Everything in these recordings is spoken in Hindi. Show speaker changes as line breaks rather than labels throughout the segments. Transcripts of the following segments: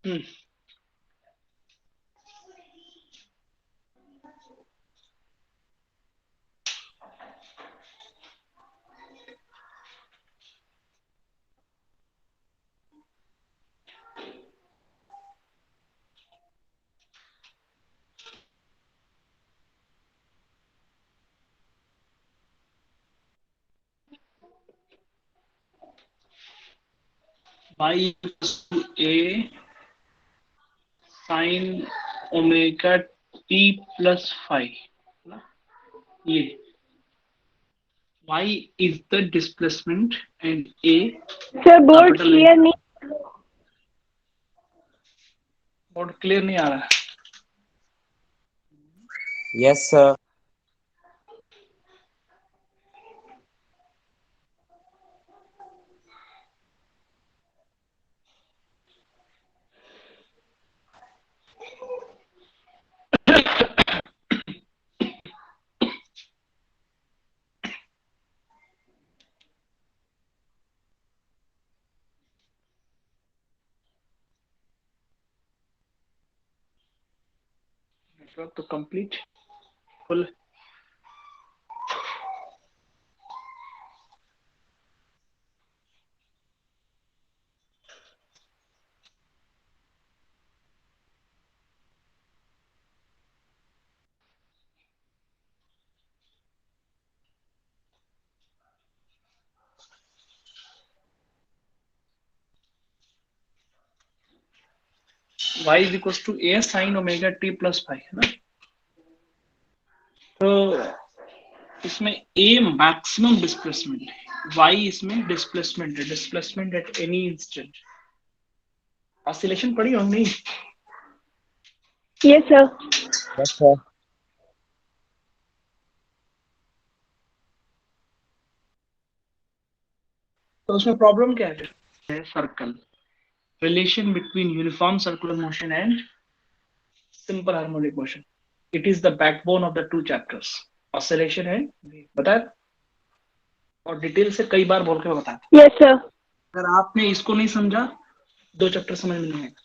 Hmm, y equals to a sin omega t plus five, ये y is the displacement and a
sir board
capital A।
Clear नहीं।
बोर्ड क्लियर नहीं आ रहा है?
Yes, sir.
नेटवर्क तो complete full. y is equals to a sin omega t plus five है ना। तो इसमें a मैक्सिमम डिस्प्लेसमेंट है, y इसमें डिस्प्लेसमेंट है, displacement at any instant. Oscillation पड़ी हो नहीं?
Yes sir.
Yes, sir.
तो उसमें प्रॉब्लम क्या है? Circle, relation between uniform circular motion and simple harmonic motion. It is the backbone of the two chapters, oscillation and wave। बताया और डिटेल से कई बार बोल के बताया।
Yes sir.
अगर आपने इसको नहीं समझा, दो चैप्टर समझ में नहीं आएगा।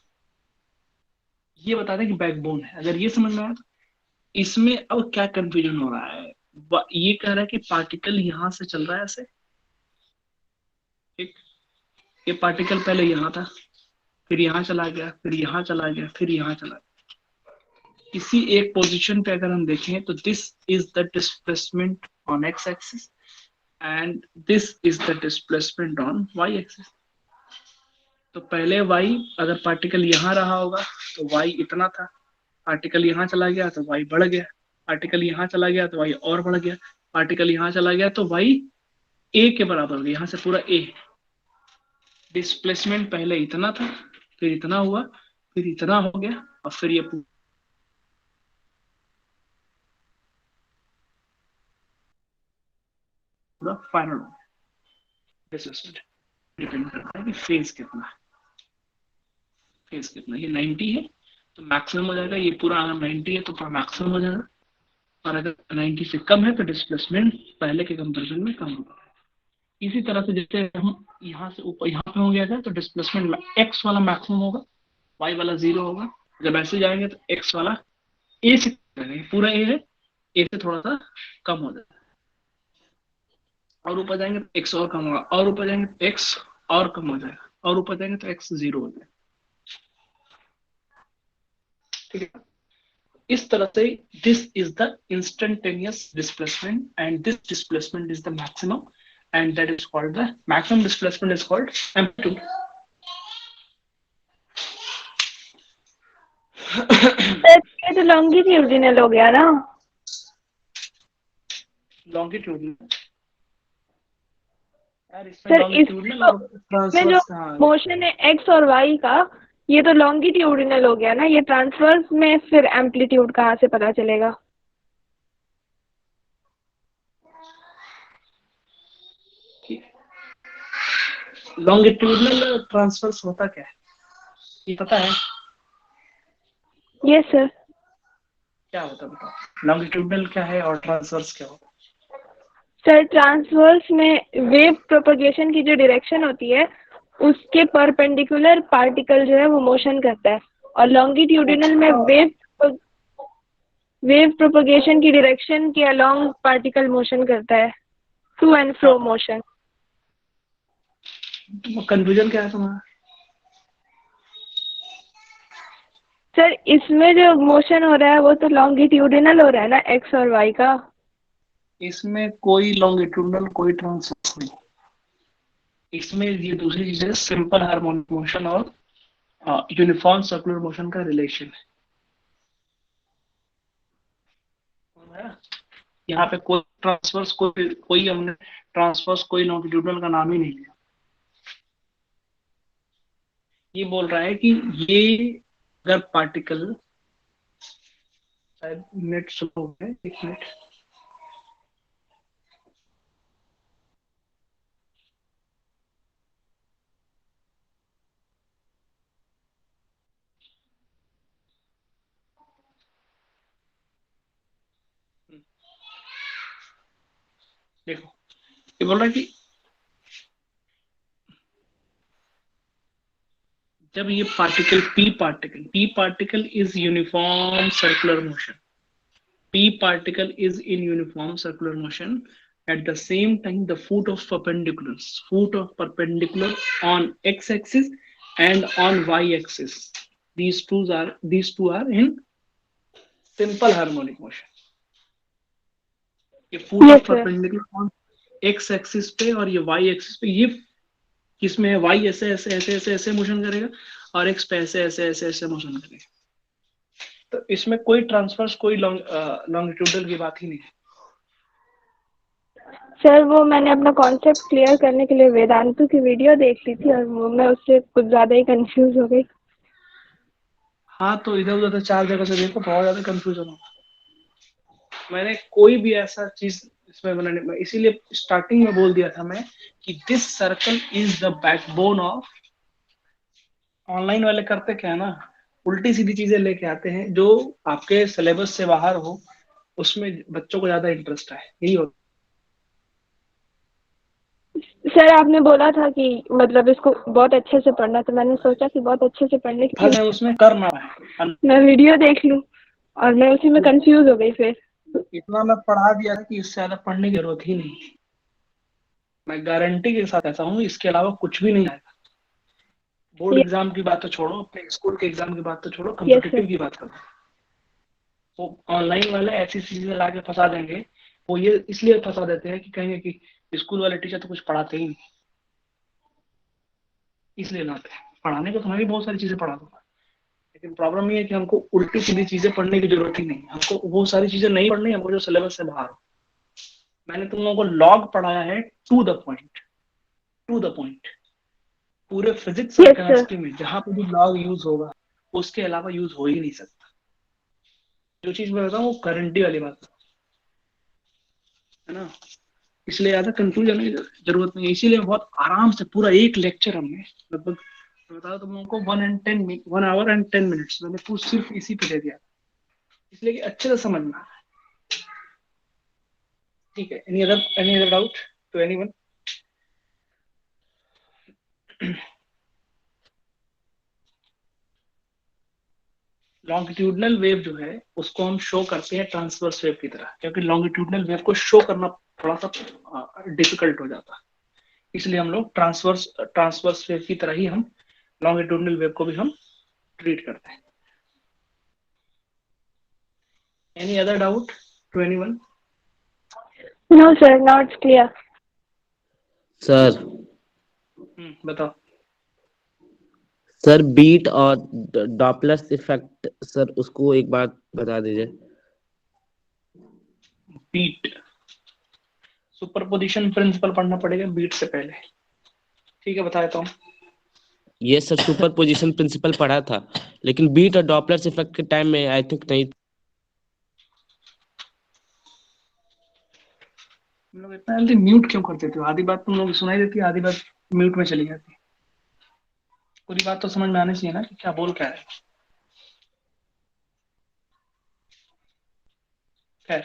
ये बता दें कि बैकबोन है, अगर ये समझ में आया तो इसमें अब क्या कंफ्यूजन हो रहा है। ये कह रहा है कि पार्टिकल यहां से चल रहा है ऐसे, ठीक, ये पार्टिकल पहले यहां था, फिर यहां चला गया, फिर यहां चला गया, फिर यहां चला गया। किसी एक पोजीशन पे अगर हम देखें तो this is the displacement on X axis and this is the displacement on Y axis. तो पहले y, अगर पार्टिकल यहां रहा होगा तो y इतना था, पार्टिकल यहां चला गया तो y बढ़ गया, पार्टिकल यहां चला गया तो y और बढ़ गया, पार्टिकल यहां चला गया तो y a के बराबर हो गया, यहां से पूरा a। डिस्प्लेसमेंट पहले इतना था, फिर इतना हुआ, फिर इतना हो गया, और फिर ये पूरा फाइनल हो गया। डिस्प्लेसमेंट डिपेंड करता है कि फेज कितना है, फेज कितना, ये 90 है तो मैक्सिमम हो जाएगा, ये पूरा अगर 90 है तो पूरा मैक्सिमम हो जाएगा, और अगर 90 से कम है तो डिस्प्लेसमेंट पहले के कंपैरिजन में कम होगा। इसी तरह से जैसे हम यहाँ से ऊपर यहाँ पे हो गया था तो डिस्प्लेसमेंट एक्स वाला मैक्सिमम होगा, वाई वाला जीरो होगा। जब ऐसे जाएंगे तो एक्स वाला ए से पूरा ए है, ए से थोड़ा सा कम हो जाएगा, और ऊपर जाएंगे तो एक्स और कम होगा, और ऊपर जाएंगे तो एक्स और कम हो जाएगा, और ऊपर जाएंगे तो एक्स जीरो हो जाएगा। ठीक है, इस तरह से this is the instantaneous displacement and this displacement is the maximum and that is called the maximum displacement is called amplitude।
ये तो लॉन्गिट्यूडिनल हो गया ना।
लॉन्गिट्यूडनल यार, इसमें
सर
लॉन्गिट्यूडनल और
इसमें जो
ट्रांसवर्स
मोशन है एक्स और वाई का, ये तो लॉन्गिट्यूडिनल हो गया ना, ये ट्रांसवर्स में फिर एम्पलीट्यूड कहाँ से पता चलेगा?
लॉन्गिट्यूडनल ट्रांसवर्स होता क्या है ये पता है?
Yes sir.
क्या होता है बताओ, लॉन्गिट्यूडनल क्या है और ट्रांसवर्स क्या होता है?
सर ट्रांसवर्स में वेव प्रोपगेशन की जो डायरेक्शन होती है उसके परपेंडिकुलर पार्टिकल जो है वो मोशन करता है, और लॉन्गिट्यूडिनल में वेव प्रोपगेशन की डायरेक्शन के अलोंग पार्टिकल मोशन करता है, to and fro motion.
Confusion क्या है तुम्हारा?
सर इसमें जो मोशन हो रहा है वो तो लॉन्गिट्यूडिनल हो रहा है ना, एक्स और वाई का।
इसमें कोई लॉन्गिट्यूडनल कोई ट्रांसवर्स नहीं, इसमें ये दूसरी चीज है, सिंपल हार्मोनिक मोशन और यूनिफॉर्म सर्कुलर मोशन का रिलेशन है। यहाँ पे कोई ट्रांसवर्स कोई हमने ट्रांसवर्स कोई लॉन्गिट्यूडनल का नाम ही नहीं लिया। ये बोल रहा है कि ये अगर पार्टिकल, शायद नेट स्लो है, एक मिनट। देखो ये बोल रहा है कि जब ये P particle is uniform circular motion, p particle is in uniform circular motion at the same time the foot of perpendicular on x axis and on y axis, these two are in simple harmonic motion। ये foot
Yes,
of
sir.
perpendicular on x axis पे और ये y axis पे, ये किसमें है, y ऐसे ऐसे ऐसे ऐसे ऐसे मोशन करेगा और x पे ऐसे ऐसे ऐसे ऐसे मोशन करेगा। तो इसमें कोई ट्रांसफर्स कोई लॉन्गिट्यूडल की बात ही नहीं है।
सर वो मैंने अपना कॉन्सेप्ट क्लियर करने के लिए वेदांतु की वीडियो देख ली थी और मैं उससे कुछ ज्यादा ही कंफ्यूज हो गई।
हाँ तो इधर उधर चार जगह से देखो, बहुत ज्यादा कंफ्यूजन होगा। मैंने कोई भी ऐसा चीज इसमें बनाने, इसीलिए स्टार्टिंग में बोल दिया था मैं कि this circle is the backbone of. Online वाले करते क्या है ना, उल्टी सीधी चीजें लेके आते हैं जो आपके सिलेबस से बाहर हो, उसमें बच्चों को ज्यादा इंटरेस्ट है, यही होता
सर आपने बोला था कि मतलब इसको बहुत अच्छे से पढ़ना, तो मैंने सोचा कि बहुत अच्छे से पढ़ने के
है।
लिए
उसमें करना है,
मैं वीडियो देख लूं, और मैं उसी में कंफ्यूज हो गई फिर।
इतना मैं पढ़ा दिया था कि इससे ज्यादा पढ़ने की जरूरत ही नहीं। मैं गारंटी के साथ ऐसा हूँ, इसके अलावा कुछ भी नहीं आएगा। बोर्ड एग्जाम की बात तो छोड़ो, अपने स्कूल के एग्जाम की बात तो छोड़ो, कम्पिटिटिव की बात करो। वो ऑनलाइन वाले ऐसी चीजें ला के फंसा देंगे। वो ये इसलिए फंसा देते हैं कि कहेंगे कि स्कूल वाले टीचर तो कुछ पढ़ाते ही नहीं, इसलिए लाते हैं। पढ़ाने को तो मैं भी बहुत सारी चीजें पढ़ा दूंगा, लेकिन प्रॉब्लम ये है कि हमको उल्टी सीधी चीजें पढ़ने की जरूरत ही नहीं, हमको वो सारी चीजें नहीं पढ़नी, हमको जो सिलेबस से बाहर हो। मैंने तुम लोगों को लॉग पढ़ाया है to the point, to the point. पूरे फिजिक्स और केमिस्ट्री में जहां पे भी लॉग यूज होगा, उसके अलावा यूज हो ही नहीं सकता। जो चीज मैं बताऊँ वो गारंटी वाली बात है ना, इसलिए ज्यादा कंफ्यूज होने की जरूरत नहीं है। इसीलिए बहुत आराम से पूरा एक लेक्चर हमने लगभग, मैं बता तुम लोगों को 1 hour and 10 minutes मैंने पूरा सिर्फ इसी पे दे दिया, इसलिए कि अच्छे से समझना। ठीक है, any other doubt to anyone? Longitudinal wave जो है उसको हम शो करते हैं ट्रांसवर्स वेव की तरह, क्योंकि लॉन्गिट्यूडनल वेव को शो करना थोड़ा सा डिफिकल्ट हो जाता है, इसलिए हम लोग ट्रांसवर्स वेव की तरह ही हम लॉन्गिट्यूडनल वेव को भी हम ट्रीट करते हैं। Any other doubt to anyone?
No sir, not clear.
Sir
बताओ।
सर बीट और डॉपलर इफेक्ट, सर उसको एक बार बता दीजिए।
बीट, सुपरपोजिशन प्रिंसिपल पढ़ना पड़ेगा बीट से पहले। ठीक है, बता देता हूँ।
ये सर सुपर पोजिशन प्रिंसिपल पढ़ा था, लेकिन बीट और डॉपलर इफेक्ट के टाइम में आई थिंक नहीं।
तुम लोग इतना जल्दी म्यूट क्यों कर देते हो? आधी बात तुम लोग सुनाई देती है, आधी बात म्यूट में चली जाती है। पूरी बात तो समझ में आनी चाहिए ना कि क्या बोल क्या रहे। खैर,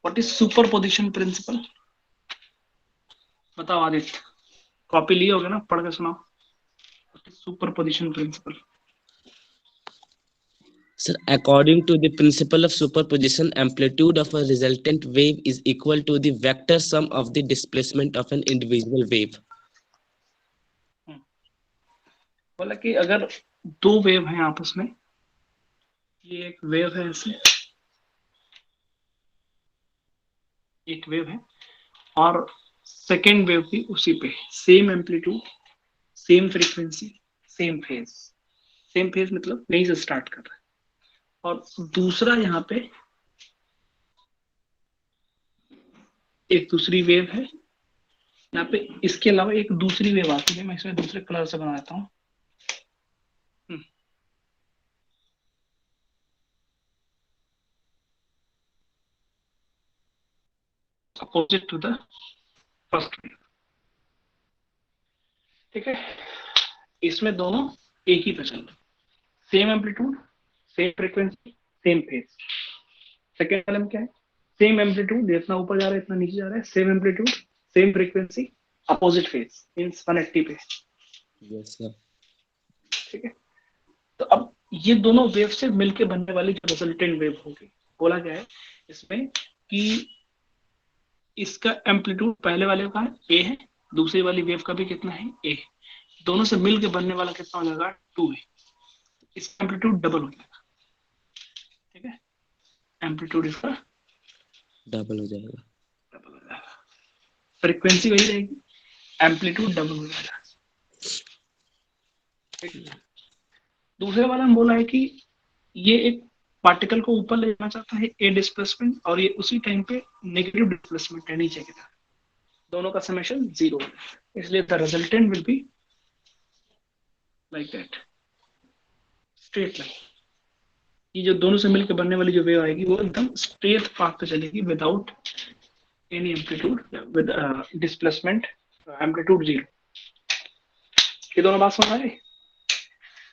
व्हाट इज सुपरपोजिशन प्रिंसिपल? बताओ आदित्य। कॉपी लिए होगे ना, पढ़ के सुनाओ। Superposition principle.
Sir, according to the principle of superposition, amplitude of a resultant wave is equal to the vector sum of the displacement of an individual wave.
बोला कि अगर दो वेव हैं आपस में, ये एक वेव है ऐसे, एक वेव है और सेकेंड वेव भी उसी पे, same amplitude, same frequency, same phase. Same phase मतलब यहीं से स्टार्ट कर रहा है, और दूसरा यहाँ पे एक दूसरी वेव है यहाँ पे। इसके अलावा एक दूसरी वेव आती है, मैं इसमें दूसरे कलर से बना देता हूँ। Opposite to the first wave, ठीक है। इसमें दोनों एक ही पे चल रहे, same amplitude, same frequency, same phase. Second वाले में क्या है, सेम एम्पलीट्यूड, जितना ऊपर जा रहा है इतना नीचे जा रहा है, same amplitude, same frequency, opposite phase, means 180 पे।
Yes, sir.
ठीक है। तो अब ये दोनों वेव से मिलके बनने वाली जो रिजल्टेंट वेव होगी, बोला गया है इसमें कि इसका एम्पलीट्यूड पहले वाले का ए है, दूसरी वाली वेव का भी कितना है, ए। दोनों से मिलके बनने वाला कितना हो जाएगा, 2 है। इसका एम्पलीट्यूड डबल हो जाएगा, ठीक है। एम्पलीट्यूड इसका
डबल हो जाएगा।
डबल हो जाएगा, फ्रीक्वेंसी वही रहेगी, एम्पलीट्यूड डबल हो जाएगा। दूसरे वाला हम बोला है कि ये एक पार्टिकल को ऊपर ले जाना चाहता है ए डिस्प्लेसमेंट, और ये उसी टाइम पे नेगेटिव डिस्प्लेसमेंट है नीचे की तरफ, दोनों का समेशन 0, इसलिए the resultant will be like that, straight line. ये जो दोनों से मिलकर बनने वाली जो वेव आएगी वो एकदम स्ट्रेट पाथ पे चलेगी, without any amplitude, with displacement, amplitude 0। ये दोनों बात समझ आ गई।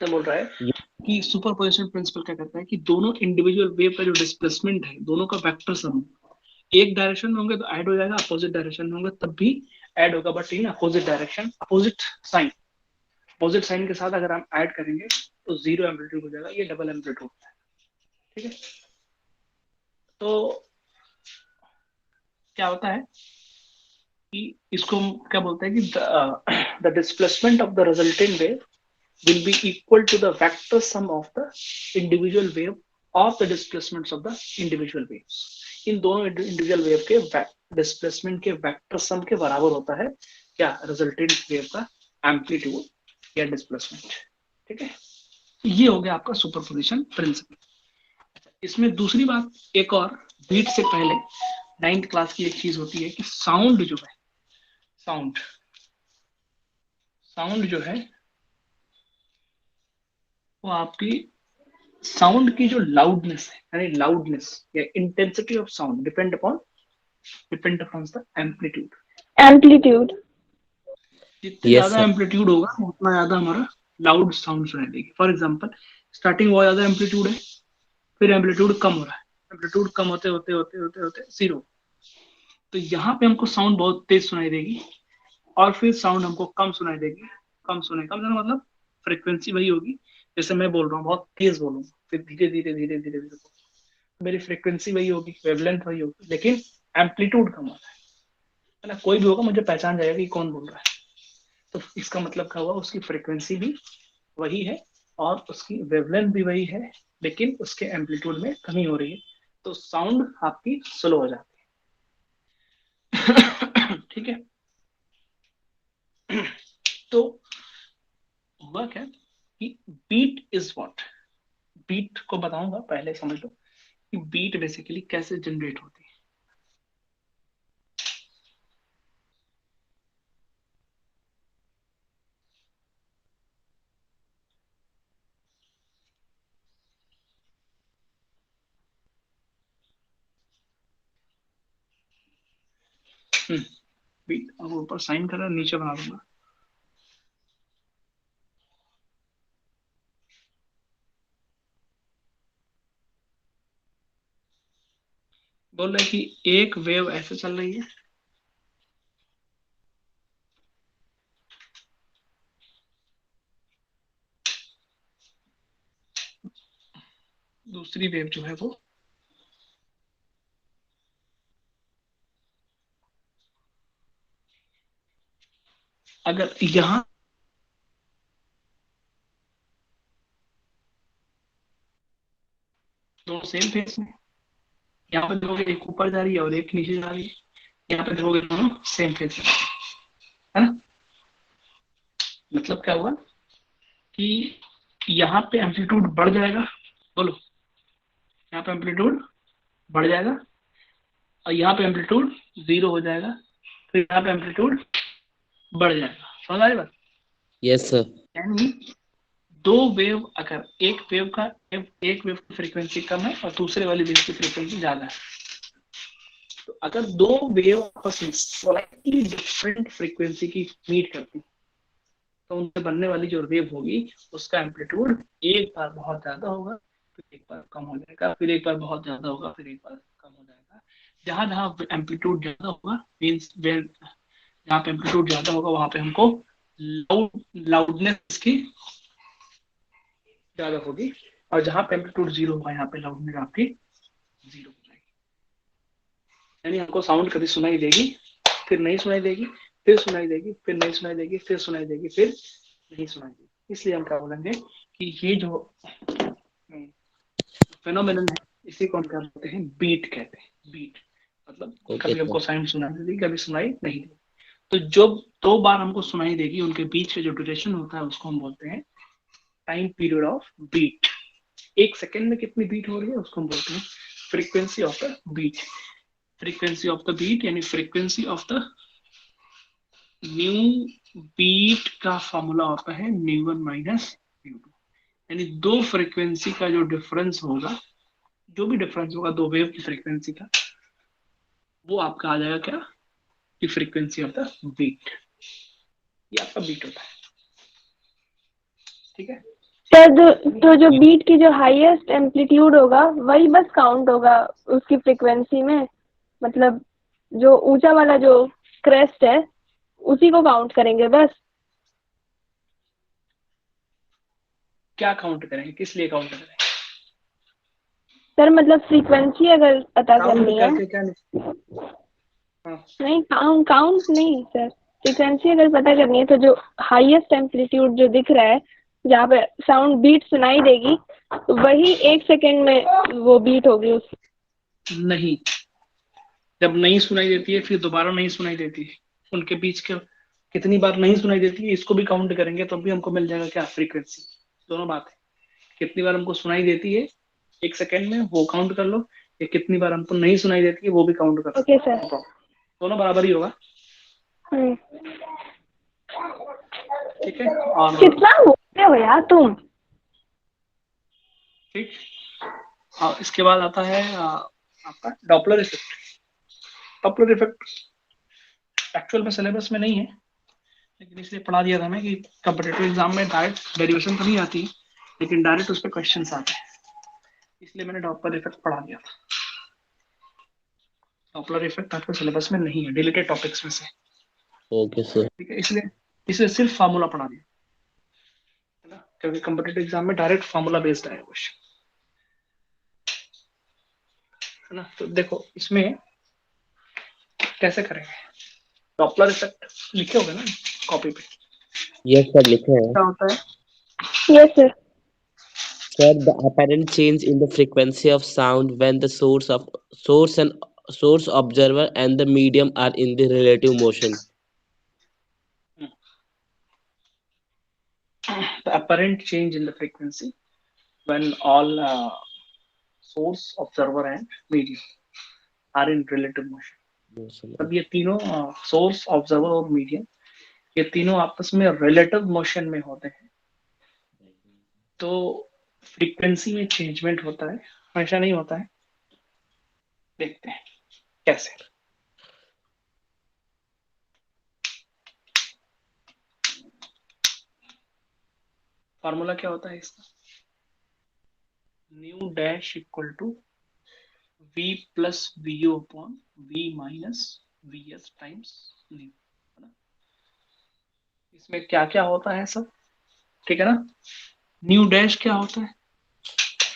तो बोल रहा है कि सुपरपोजिशन प्रिंसिपल क्या करता है कि दोनों इंडिविजुअल वेव का जो डिस्प्लेसमेंट है, दोनों का वेक्टर सम, एक डायरेक्शन में होंगे तो ऐड हो जाएगा, अपोजिट डायरेक्शन में होंगे तब भी ऐड होगा, but in opposite direction, opposite sign. Opposite sign के साथ अगर हम ऐड करेंगे तो 0 एम्पलीट्यूड हो जाएगा, ये डबल एम्पलीट्यूड है, ठीक है। तो क्या होता है कि इसको हम क्या बोलते हैं कि the displacement of the resultant wave will be equal to the vector sum of the individual wave of the displacements of the individual waves। इन दोनों इंडिविजुअल वेव के डिस्प्लेसमेंट के वेक्टर सम के बराबर होता है क्या, रिजल्टेंट वेव का एम्पलीट्यूड या डिस्प्लेसमेंट, ठीक है। ये हो गया आपका सुपरपोजिशन प्रिंसिपल। इसमें दूसरी बात एक और, बीट से पहले 9th क्लास की एक चीज होती है कि साउंड जो है, साउंड जो है वो आपकी साउंड की जो लाउडनेस है, यानी लाउडनेस या intensity of sound depend upon the amplitude. जितने
Yes,
ज्यादा
sir.
एम्पलीट्यूड होगा उतना ज्यादा हमारा लाउड साउंड सुनाई देगी। फॉर एग्जांपल, स्टार्टिंग बहुत ज्यादा एम्पलीट्यूड है, फिर एम्पलीट्यूड कम हो रहा है, एम्पलीट्यूड कम होते होते होते होते होते 0, तो यहाँ पे हमको साउंड बहुत तेज सुनाई देगी, और फिर साउंड हमको कम सुनाई देगी। कम सुनाई मतलब फ्रिक्वेंसी वही होगी, जैसे मैं बोल रहा हूँ बहुत तेज बोलूंगा, फिर धीरे धीरे धीरे धीरे धीरे, मेरी फ्रीक्वेंसी वही होगी, वेवलेंथ वही होगी, लेकिन एम्पलीट्यूड कम होता है ना। कोई भी होगा मुझे पहचान जाएगा कि कौन बोल रहा है, तो इसका मतलब क्या हुआ, उसकी फ्रीक्वेंसी भी वही है और उसकी वेवलेंथ भी वही है, लेकिन उसके एम्पलीट्यूड में कमी हो रही है, तो साउंड आपकी स्लो हो जाती है। ठीक है। तो हुआ क्या कि बीट इज व्हाट, बीट को बताऊंगा, पहले समझ लो कि बीट बेसिकली कैसे जनरेट होती है। बीट अब ऊपर साइन कर रहा है, नीचे बना दूंगा। बोल रहे कि एक वेव ऐसे चल रही है, दूसरी वेव जो है वो अगर यहाँ दोनों सेम फेज में, यहाँ पे देखोगे एक ऊपर जा रही है और एक नीचे जा रही है, यहाँ पे देखोगे दोनों सेम फेज में, है ना। मतलब क्या हुआ कि यहाँ पे एम्पलीट्यूड बढ़ जाएगा, बोलो, यहाँ पे एम्पलीट्यूड बढ़ जाएगा और यहाँ पे एम्पलीट्यूड 0 हो जाएगा, फिर यहाँ पे एम्पलीट्यूड बढ़ जाएगा। समझ आ रही बात?
Yes, sir.
यानी दो वेव, अगर एक वेव की फ्रीक्वेंसी कम है और दूसरे वाली वेव की फ्रीक्वेंसी ज्यादा है, तो अगर दो वेव आपस में स्लाइटली डिफरेंट फ्रीक्वेंसी की मीट करती, तो उनसे बनने वाली जो वेव होगी उसका एम्पलीट्यूड एक बार बहुत ज्यादा होगा, फिर एक बार कम हो जाएगा, फिर एक बार बहुत ज्यादा होगा, फिर एक बार कम हो जाएगा। जहां जहां एम्पलीट्यूड ज्यादा होगा, मीन्स जहाँ पे एम्पलीट्यूड ज्यादा होगा वहां पे हमको लाउडनेस की ज्यादा होगी, और जहां पे एम्पलीट्यूड 0 होगा यहाँ पे लाउडनेस आपकी 0 हो जाएगी। यानी हमको साउंड कभी सुनाई देगी, फिर नहीं सुनाई देगी, फिर सुनाई देगी, फिर नहीं सुनाई देगी, फिर सुनाई देगी, फिर नहीं सुनाई देगी। इसलिए हम क्या बोलेंगे कि ये जो फेनोमेनन है इसी को हम क्या बोलते हैं, बीट कहते हैं। बीट मतलब
Okay,
कभी
sir.
हमको साउंड सुनाई देगी, कभी सुनाई नहीं देगी। तो जो दो बार हमको सुनाई देगी उनके बीच का जो ड्यूरेशन होता है उसको हम बोलते हैं टाइम पीरियड ऑफ बीट। एक सेकेंड में कितनी बीट हो रही है उसको हम बोलते हैं frequency of the beat. Frequency of the beat यानी frequency of the new beat का फॉर्मूला होता है ν1 माइनस ν2। यानी दो फ्रीक्वेंसी का जो डिफरेंस होगा, जो भी डिफरेंस होगा दो वेव की फ्रीक्वेंसी का, वो आपका आ जाएगा क्या, कि फ्रीक्वेंसी ऑफ द बीट। ये आपका बीट होता है, ठीक है।
सर तो जो बीट की जो हाईएस्ट एम्पलीट्यूड होगा वही बस काउंट होगा उसकी फ्रीक्वेंसी में, मतलब जो ऊंचा वाला जो क्रेस्ट है उसी को काउंट करेंगे बस।
क्या काउंट करेंगे, किस लिए काउंट करेंगे?
सर मतलब फ्रीक्वेंसी अगर पता
काउंट
करनी है,
करके क्या नहीं? हाँ,
नहीं काउंट नहीं सर, फ्रीक्वेंसी अगर पता करनी है तो जो हाईएस्ट एम्पलीट्यूड जो दिख रहा है जहाँ पे साउंड बीट सुनाई देगी वही एक सेकेंड में वो बीट होगी उस।
नहीं, जब नहीं सुनाई देती है फिर दोबारा नहीं सुनाई देती है, उनके बीच के कितनी बार नहीं सुनाई देती है इसको भी काउंट करेंगे तो भी हमको मिल जाएगा क्या, फ्रीक्वेंसी। दोनों बात है, कितनी बार हमको सुनाई देती है एक सेकेंड में वो काउंट कर लो, या कितनी बार हमको नहीं सुनाई देती है वो भी काउंट कर लो।
Okay sir.
दोनों बराबर ही होगा, ठीक है। और
कितना बोलते हो यार तुम।
ठीक, और इसके बाद आता है आपका Doppler effect. Doppler effect actual में सिलेबस में नहीं है, लेकिन इसलिए पढ़ा दिया था मैं कि कॉम्पिटिटिव एग्जाम में डायरेक्ट डेरिवेशन तो नहीं आती, लेकिन डायरेक्ट उस पर क्वेश्चन आते हैं, इसलिए मैंने डॉपलर इफेक्ट पढ़ा दिया था। डॉपलर इफेक्ट आपके सिलेबस में नहीं है, डिलीटेड टॉपिक्स में से,
Okay, sir.
ठीक है। इसलिए सिर्फ फार्मूला पढ़ा दिया, है ना, क्योंकि कॉम्पिटिटिव एग्जाम में डायरेक्ट फार्मूला बेस्ड है क्वेश्चन, है ना। तो देखो इसमें कैसे करेंगे, डॉपलर इफेक्ट लिखे होगे ना कॉपी पे,
Yes, sir. लिखे हैं.
क्या होता है?
Yes sir.
Sir, the apparent change in the frequency of sound when the source observer and the medium are in the relative motion.
The apparent change in the frequency when all source, observer and medium are in relative motion। तब ये तीनों सोर्स, ऑब्जर्वर और मीडियम, ये तीनों आपस में रिलेटिव मोशन में होते हैं, तो फ्रीक्वेंसी में चेंजमेंट होता है, हमेशा नहीं होता है। देखते हैं कैसे। फॉर्मूला क्या होता है इसका, nu dash equal to v plus V O upon v minus vs times nu. इसमें क्या क्या होता है सब, ठीक है ना। न्यू डैश क्या होता है,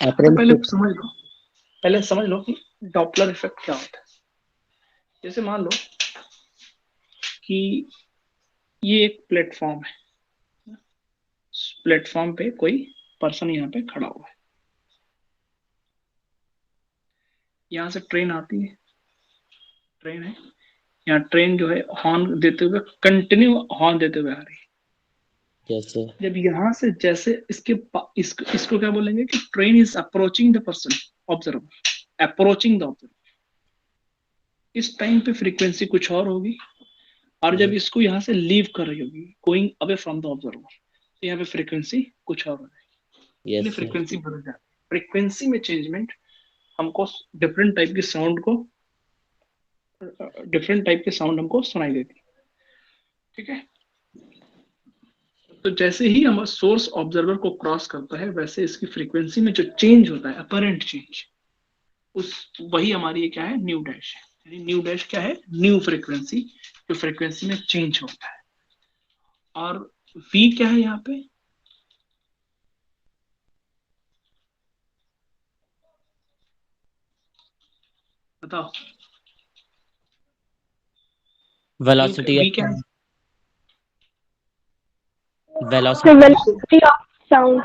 अच्छा
apparent
पहले समझ लो कि डॉपलर इफेक्ट क्या होता है। जैसे मान लो कि ये एक प्लेटफॉर्म है, प्लेटफॉर्म पे कोई पर्सन यहाँ पे खड़ा हुआ है, यहाँ से ट्रेन आती है, ट्रेन है, यहाँ ट्रेन जो है हॉर्न देते हुए, कंटिन्यू हॉर्न देते हुए आ रही है।
yes sir
जब यहाँ से जैसे इसको क्या बोलेंगे कि train is approaching the person observer, approaching the observer, इस टाइम पे फ्रीक्वेंसी कुछ और होगी, और जब इसको यहाँ से लीव कर रही होगी, going away from the observer, तो यहाँ पे फ्रीक्वेंसी कुछ और हो जाएगी,
yes sir
फ्रीक्वेंसी बदल जाती है। फ्रीक्वेंसी में चेंजमेंट हमको डिफरेंट टाइप के साउंड को, डिफरेंट टाइप के साउंड हमको सुनाई देती है, ठीक है। तो जैसे ही हम सोर्स ऑब्जर्वर को क्रॉस करता है, वैसे इसकी फ्रीक्वेंसी में जो चेंज होता है, अपरेंट चेंज, उस वही हमारी ये क्या है, न्यू डैश है। यानी न्यू डैश क्या है, न्यू फ्रीक्वेंसी, जो फ्रीक्वेंसी में चेंज होता है। और वी क्या है यहाँ पे, बताओ,
velocity
वी
of
क्या है,
So
velocity
velocity of sound.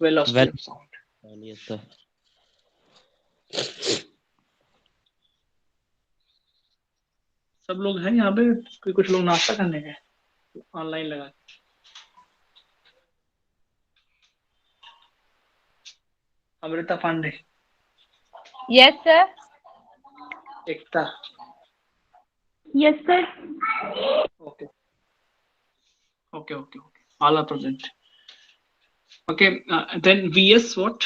Velocity
vel
of sound.
yes sir
सब लोग हैं यहाँ पे, कुछ लोग नाश्ता करने गए ऑनलाइन लगा के। Amrita Pande,
Yes, sir.
Ekta,
Yes, sir.
Okay okay okay okay, all are present. Okay, then V S what,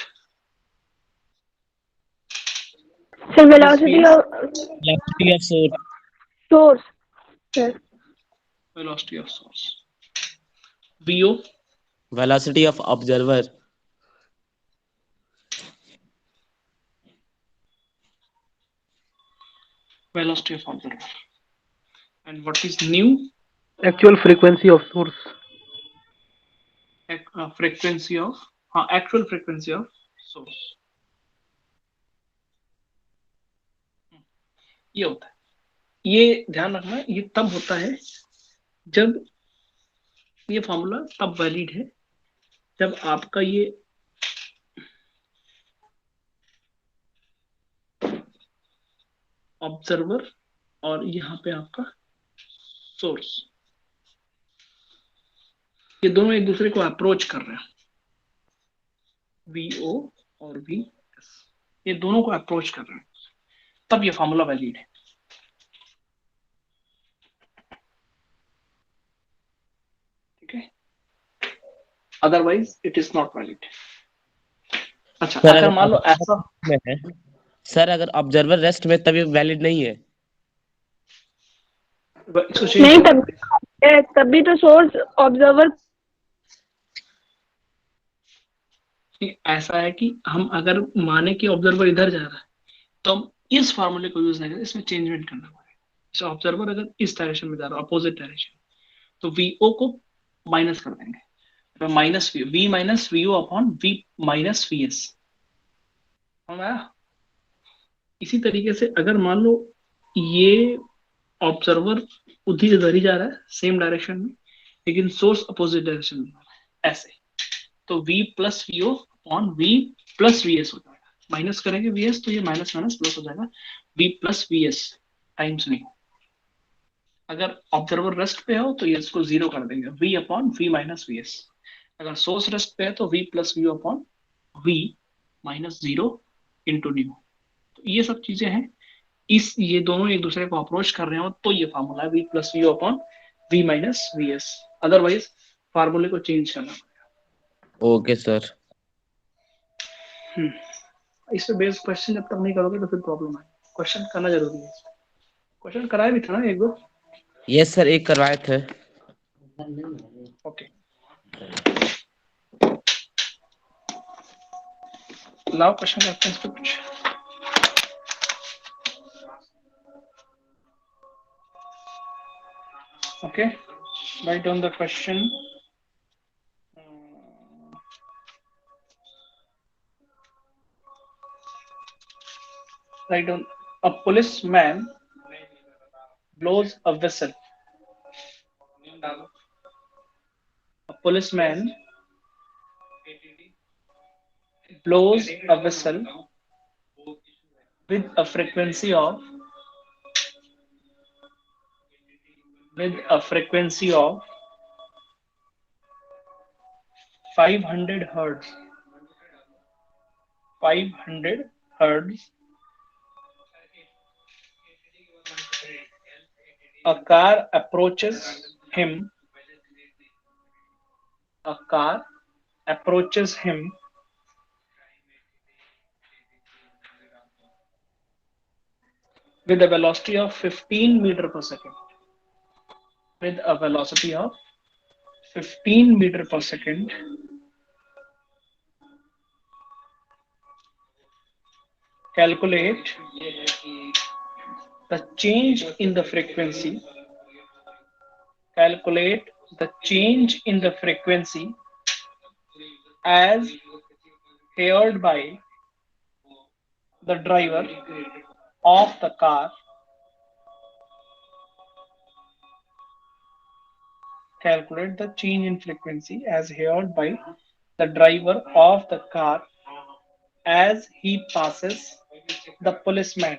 So
what is
velocity
वीएस,
of
velocity of source
source. Sir.
Velocity of source. V O,
velocity of observer
velocity of observer. And what is new,
Actual frequency of source.
frequency of, actual frequency of source, ये होता है। ये ध्यान रखना, ये तब होता है जब, ये फॉर्मूला तब वैलिड है जब आपका ये ऑब्जर्वर और यहाँ पे आपका सोर्स, ये दोनों एक दूसरे को अप्रोच कर रहे हैं, वीओ और वी एस, ये दोनों को अप्रोच कर रहे हैं, तब ये फॉर्मूला वैलिड है, ठीक है, otherwise it is not valid. अच्छा,
सर
अगर मान लो
अगर
ऐसा,
में है सर, अगर ऑब्जर्वर रेस्ट में तभी वैलिड नहीं है
इसको
नहीं,
चेंज,
तभी तो सोर्स ऑब्जर्वर।
ऐसा है कि हम अगर माने कि ऑब्जर्वर इधर जा रहा है, तो हम इस फार्मूले को यूज नहीं करें, इसमें चेंजमेंट करना पड़ेगा। जैसे ऑब्जर्वर अगर इस डायरेक्शन में जा रहा है, अपोजिट डायरेक्शन, तो वीओ को माइनस कर देंगे, तो minus V minus V O upon V minus V S. इसी तरीके से अगर मान लो ये ऑब्जर्वर उधर ही जा रहा है, सेम डायरेक्शन में, लेकिन सोर्स अपोजिट डायरेक्शन में जा रहा है, ऐसे, तो v plus V O upon v plus V S हो जाएगा। माइनस करेंगे वी एस, तो ये माइनस माइनस प्लस हो जाएगा, v plus V S times नहीं। अगर ऑब्जर्वर रेस्ट पे हो तो ये इसको जीरो कर देंगे, v अपॉन v माइनस वी एस। अगर सोर्स रेस्ट पे है तो v plus V upon v minus zero into nu. तो ये सब चीजें हैं, ये दोनों एक दूसरे को अप्रोच कर रहे हो तो ये फार्मूला है v plus V upon v minus V S, otherwise फार्मूले को चेंज करना पड़ेगा।
ओके सर
इस पे बेस्ड क्वेश्चन जब तक नहीं करोगे तो फिर प्रॉब्लम है, क्वेश्चन करना जरूरी है। क्वेश्चन कराया भी था ना एक दो,
यस सर एक करवाए थे
ओके, लाओ क्वेश्चन करते हैं इस पे कुछ। Okay, write down the question. Write down. A policeman blows a whistle. A policeman blows a whistle with a frequency of with a frequency of 500 hertz. 500 hertz. A car approaches him. A car approaches him with a velocity of 15 meter per second. With a velocity of 15 meter per second. Calculate the change in the frequency. Calculate the change in the frequency as heard by the driver of the car. Calculate the change in frequency as heard by the driver of the car as he passes the policeman.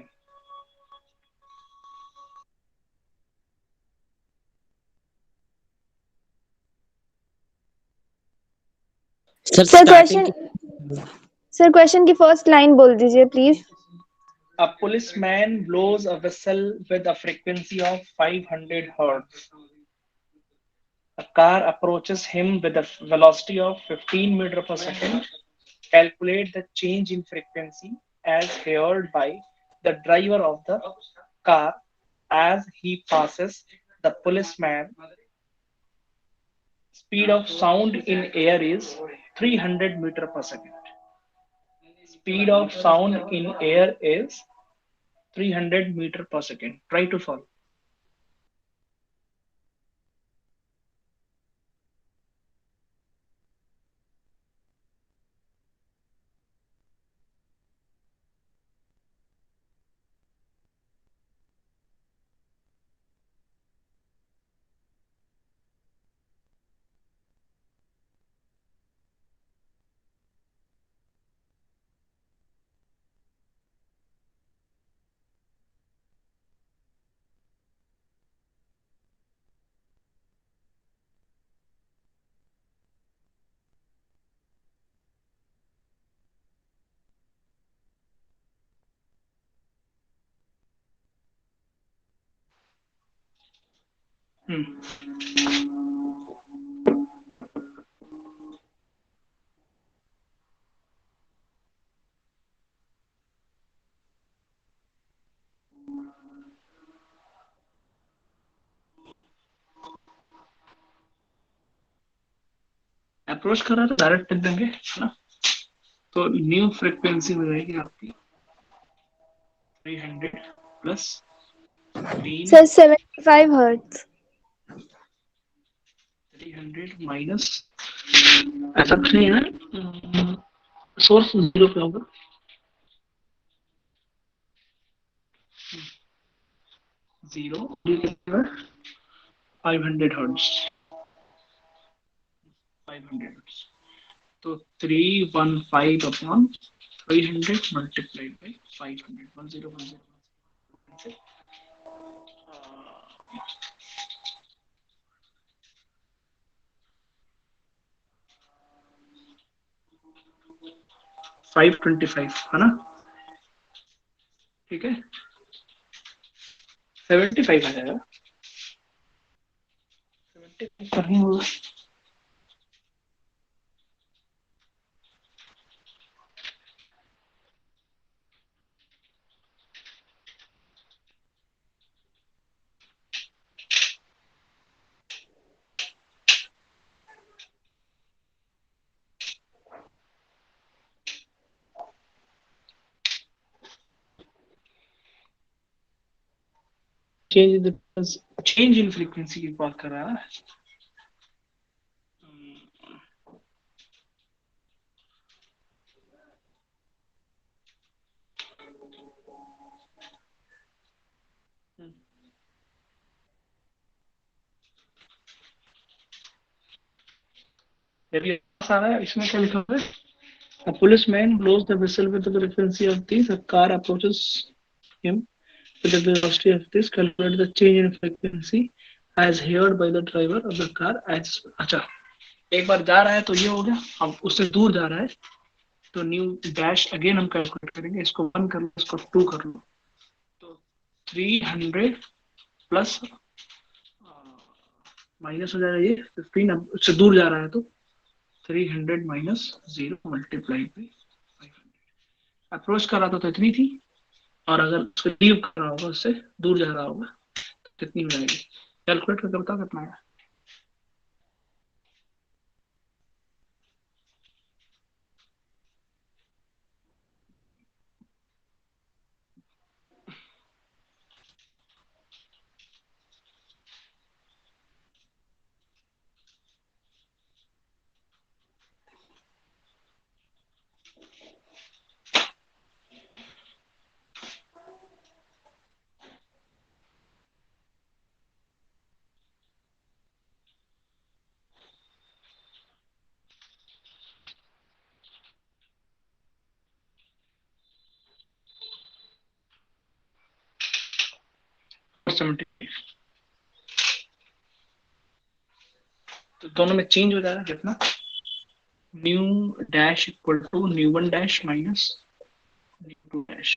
Sir,
sir
starting
question की फर्स्ट लाइन बोल दीजिए please.
A policeman blows a whistle with a frequency of 500 hertz. A car approaches him with a velocity of 15 meter per second. Calculate the change in frequency as heard by the driver of the car as he passes the policeman. Speed of sound in air is 300 meter per second. Speed of sound in air is 300 meter per second. Try to solve. Approach कर रहा था डायरेक्ट टिक देंगे है ना. तो न्यू फ्रीक्वेंसी हो जाएगी आपकी 300 प्लस 15.
Sir 75 hertz.
300 माइनस ऐसा कुछ नहीं है ना. सोर्स जीरो पे होगा. Zero 500 hertz. 500 हर्ट्ज. तो 315 अपॉन 300 मल्टीप्लाइड बाई 500. 1010. 525 है ना. ठीक है 75 आ जाएगा. 75 करनी होगा. चेंज इन फ्रीक्वेंसी की बात कर रहा है. जब ये आ रहा है इसमें क्या लिखा हुआ है? A policeman blows the whistle with the frequency of this. A car approaches him with the velocity of this. Calculate the change in frequency as heard by the driver of the car. As अच्छा, एक बार जा रहा है तो ये हो गया. अब उससे दूर जा रहा है तो न्यू डैश अगेन हम कैलकुलेट करेंगे. इसको 1 कर लो, इसको 2 कर लो. तो 300 प्लस माइनस हो जाएगा ये 15. अब उससे दूर जा रहा है तो 300 माइनस 0 मल्टीप्लाई बाई 500. अप्रोच कर रहा था तो इतनी थी, और अगर उसको लीव कर रहा होगा, उससे दूर जा रहा होगा तो कितनी हो जाएगी. कैलकुलेट करके बताओ कितना है. तो दोनों में चेंज हो जाएगा कितना. Nu dash equal to nu 1 dash minus nu 2 dash.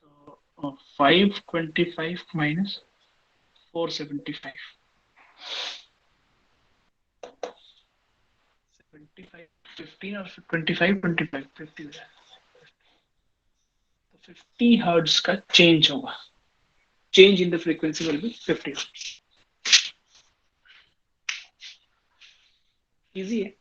तो 525 माइनस 475. 75 15 और 25 25 50 हो जाएगा. तो 50 हर्ट्ज का चेंज होगा. Change in the frequency will be 50. Easy है.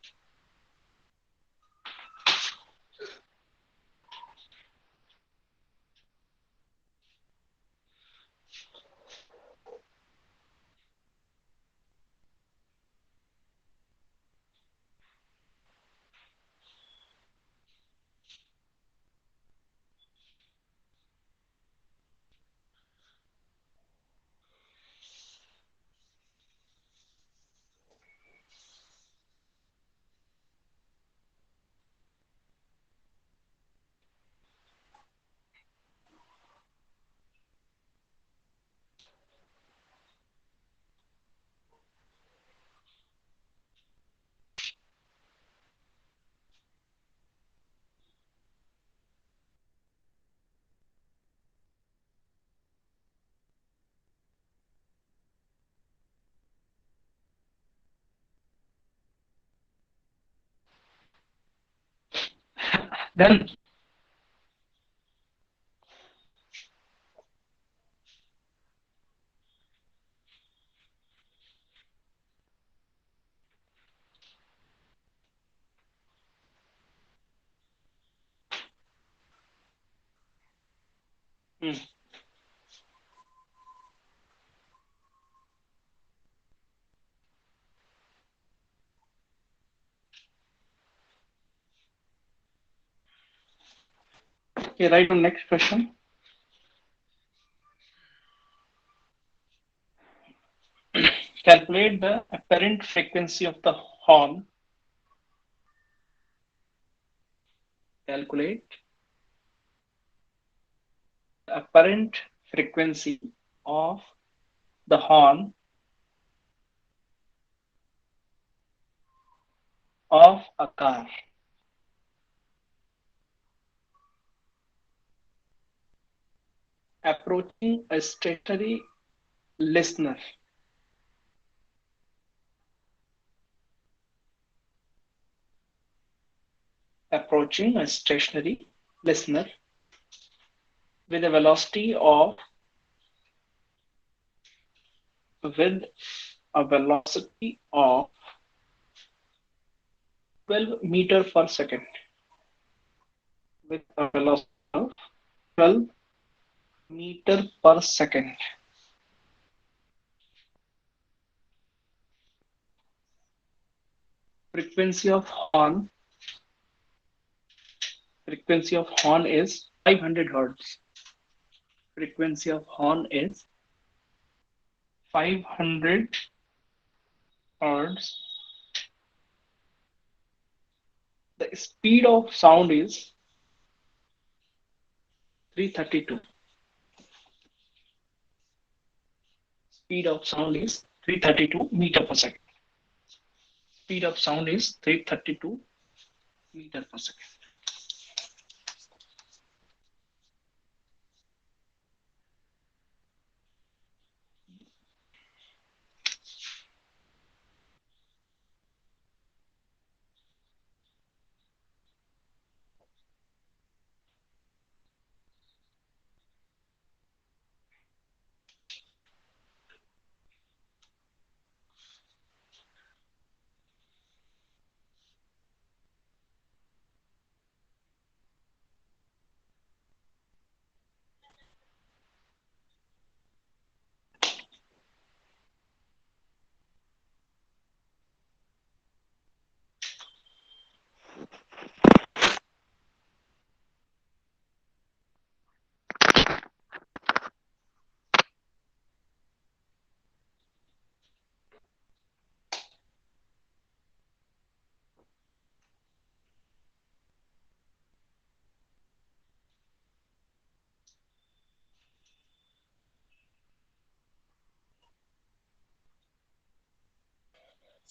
Done. Okay, right on next question. Calculate the apparent frequency of the horn. Calculate the apparent frequency of the horn of a car approaching a stationary listener. Approaching a stationary listener with a velocity of 12 meter per second. With a velocity of 12 meter per second. Frequency of horn is 500 hertz. Frequency of horn is 500 hertz speed of sound is 332. Speed of sound is 332 meter per second. Speed of sound is 332 meter per second.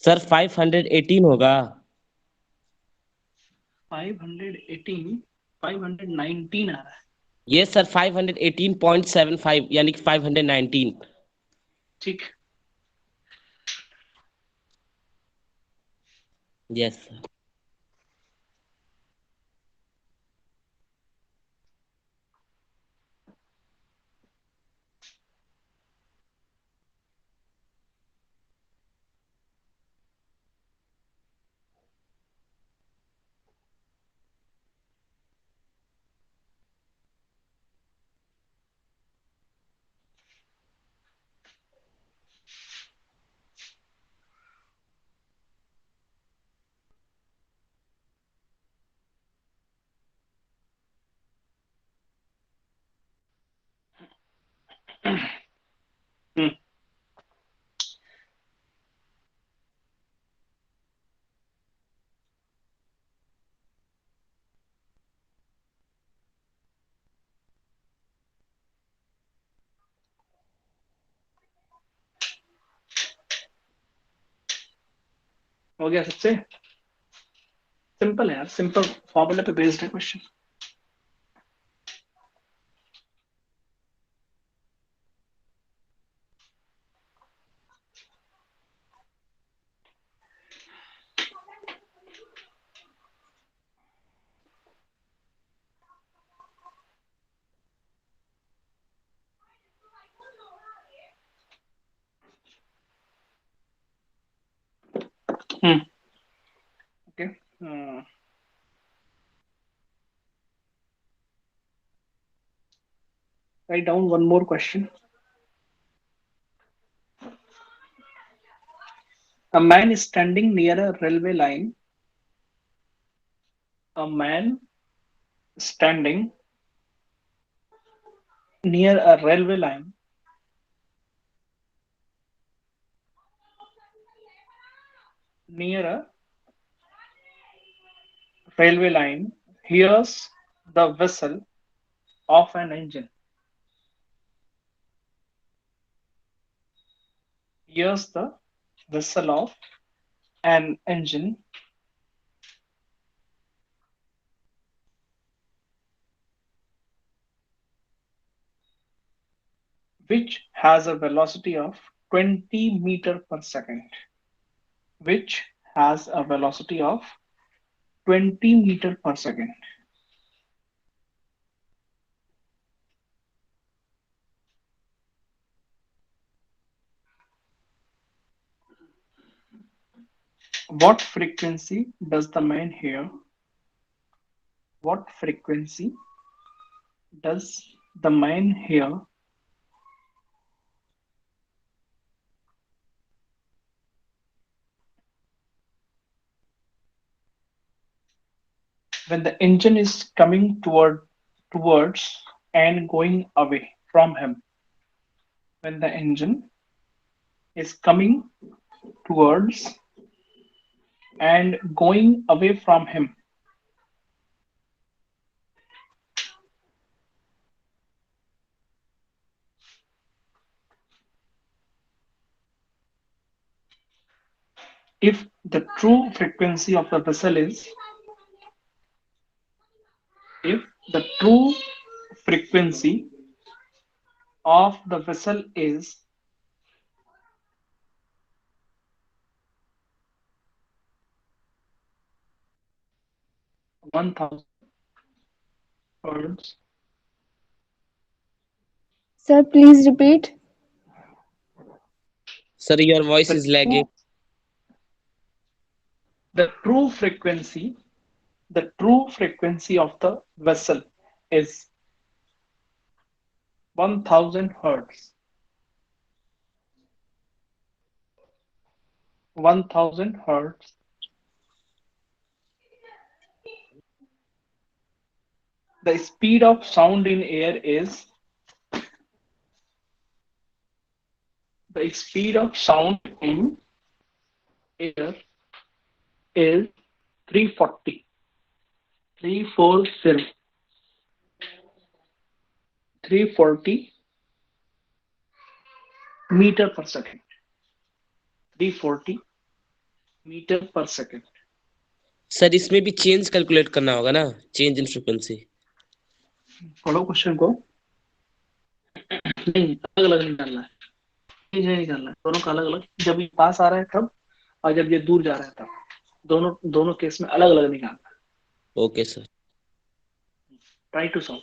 Sir 518 होगा.
518, 519 आ रहा है.
ये सर 518.75 यानी कि 519.
ठीक.
Yes sir.
हो गया सबसे. सिंपल है यार, सिंपल फॉर्मूला पे बेस्ड है question. Okay. Write down one more question. A man is standing near a railway line. A man standing near a railway line hears the whistle of an engine. Hears the whistle of an engine which has a velocity of 20 meter per second. Which has a velocity of 20 meter per second. What frequency does the man hear? What frequency does the man hear when the engine is coming towards and going away from him? When the engine is coming towards and going away from him. if the true frequency of the vessel is if the true frequency of the vessel is 1000 hertz.
Sir, please repeat.
Sir, your voice
The
is lagging.
true frequency of the vessel is 1000 hertz. 1000 hertz. The speed of sound in air is the speed of sound in air is 340 340 340 meter per second. 340 meter per second.
Sir इसमें भी चेंज कैलकुलेट करना होगा ना, चेंज इन फ्रीक्वेंसी.
पढ़ो क्वेश्चन को. नहीं, अलग अलग निकालना है, चेंज नहीं निकालना है, दोनों का अलग अलग. जब ये पास आ रहा है तब, और जब ये दूर जा रहा है तब, दोनों केस में अलग अलग निकालना है.
Okay sir.
Try to solve.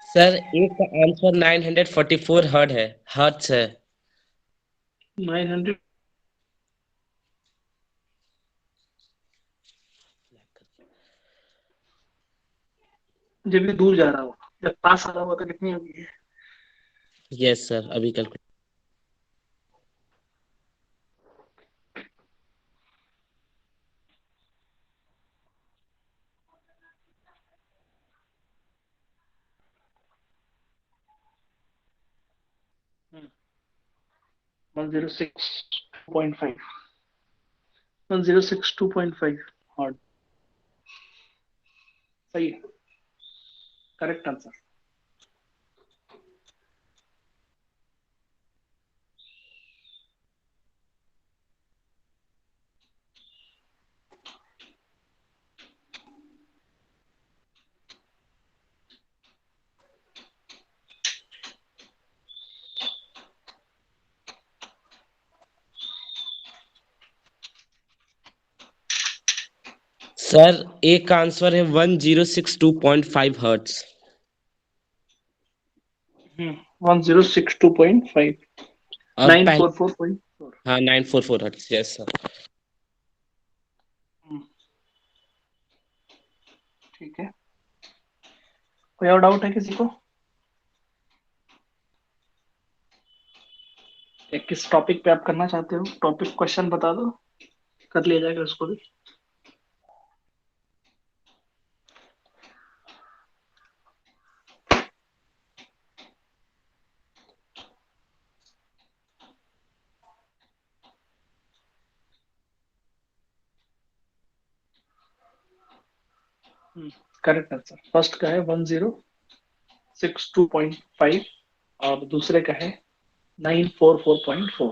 Sir एक का आंसर 944 हर्ट्ज है.
900. जब ये दूर जा रहा हो, जब पास आ रहा होगा तो कितनी होगी?
यस सर, अभी कैलकुलेट.
106.5 106.2.5 हॉट. सही है, करेक्ट आंसर.
सर एक का आंसर है 1062.5 हर्ट्ज.
1062.5.
और
944.4.
हाँ 944 हर्ट्ज. Yes sir.
ठीक है, कोई और डाउट है किसी को? किस टॉपिक पे आप करना चाहते हो? टॉपिक क्वेश्चन बता दो, कर लिया जाएगा उसको भी. करेक्ट आंसर फर्स्ट का है 1062.5 और दूसरे का है 944.4.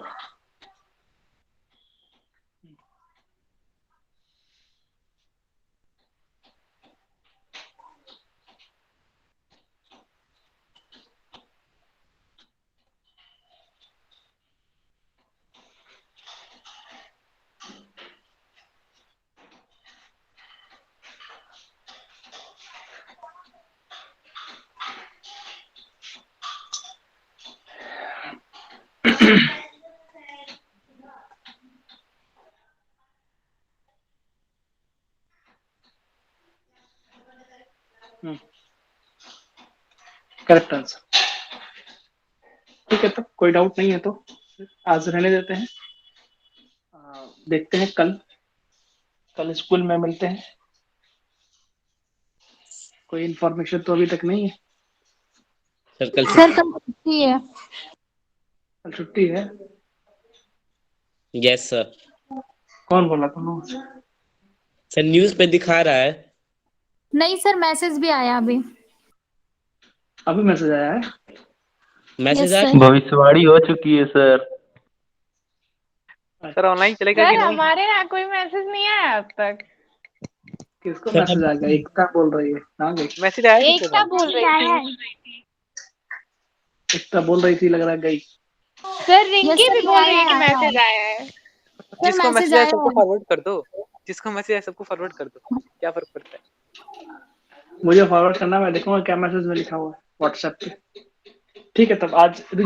Correct answer. ठीक है, तो कोई डाउट नहीं है तो आज रहने देते हैं। देखते हैं कल स्कूल में मिलते हैं। कोई इन्फॉर्मेशन तो अभी तक नहीं है।
सर कल
सर कल छुट्टी है।
कल छुट्टी है।
Yes sir.
कौन बोला तुम लोगों से?
सर न्यूज़ पे दिखा रहा है।
नहीं सर, मैसेज भी आया अभी।
अभी मैसेज आया है?
मैसेज
Yes,
आया।
sir.
भविष्यवाणी हो चुकी है सर।
सर ऑनलाइन चलेगा कि
सर
नहीं?
हमारे यहाँ कोई मैसेज नहीं आया अब तक।
किसको
सर,
मैसेज आ गया? एकता बोल रही है ना? गई
मैसेज आया किसके
एकता
पास?
बोल रही थी।
एकता बोल रही थी, लग रहा है गई।
सर रिंकी
sir,
भी
ये
बोल रही है कि
आया है।
मैसेज आया है।
जिसको
मैसेज
मैसेज आया
आया
सबको
है।
फॉरवर्ड कर दो। जिसको मैसेज आया सबको फॉरवर्ड कर दो, क्या फर्क पड़ता है?
मुझे फॉरवर्ड करना, मैं देखूंगा क्या मैसेज में लिखा हुआ है व्हाट्सएप पे। ठीक है, तब आज अभी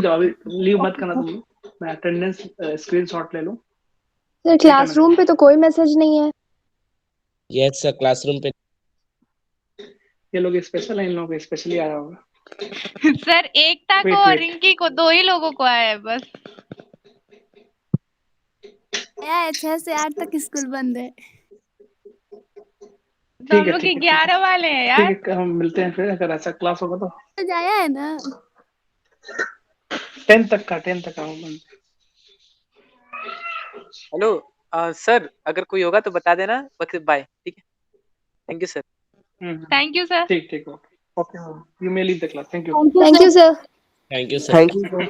लीव मत करना तुम लोग। मैं अटेंडेंस स्क्रीनशॉट ले लूं।
सर क्लासरूम पे तो कोई मैसेज नहीं है।
यस सर क्लासरूम पे।
ये लोग स्पेशल है, इन लोगों को स्पेशली आया होगा।
सर एकता को
Wait,
और
wait.
रिंकी को, दो ही लोगों को आया है बस।
आया है, 6 से 8 तक स्कूल बंद है।
तो हम लोग
ठीक है
11 वाले हैं यार।
ठीक है, हम मिलते हैं फिर अगर ऐसा क्लास होगा तो।
मैसेज आया है ना।
10 तक का होगा।
हेलो सर, अगर कोई होगा तो बता देना। बाय, ठीक है। Thank you sir.
Thank you sir.
ठीक okay, you may leave the class. Thank you.
Thank you sir.
Thank you sir.
Thank you sir.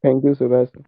Thank you sir.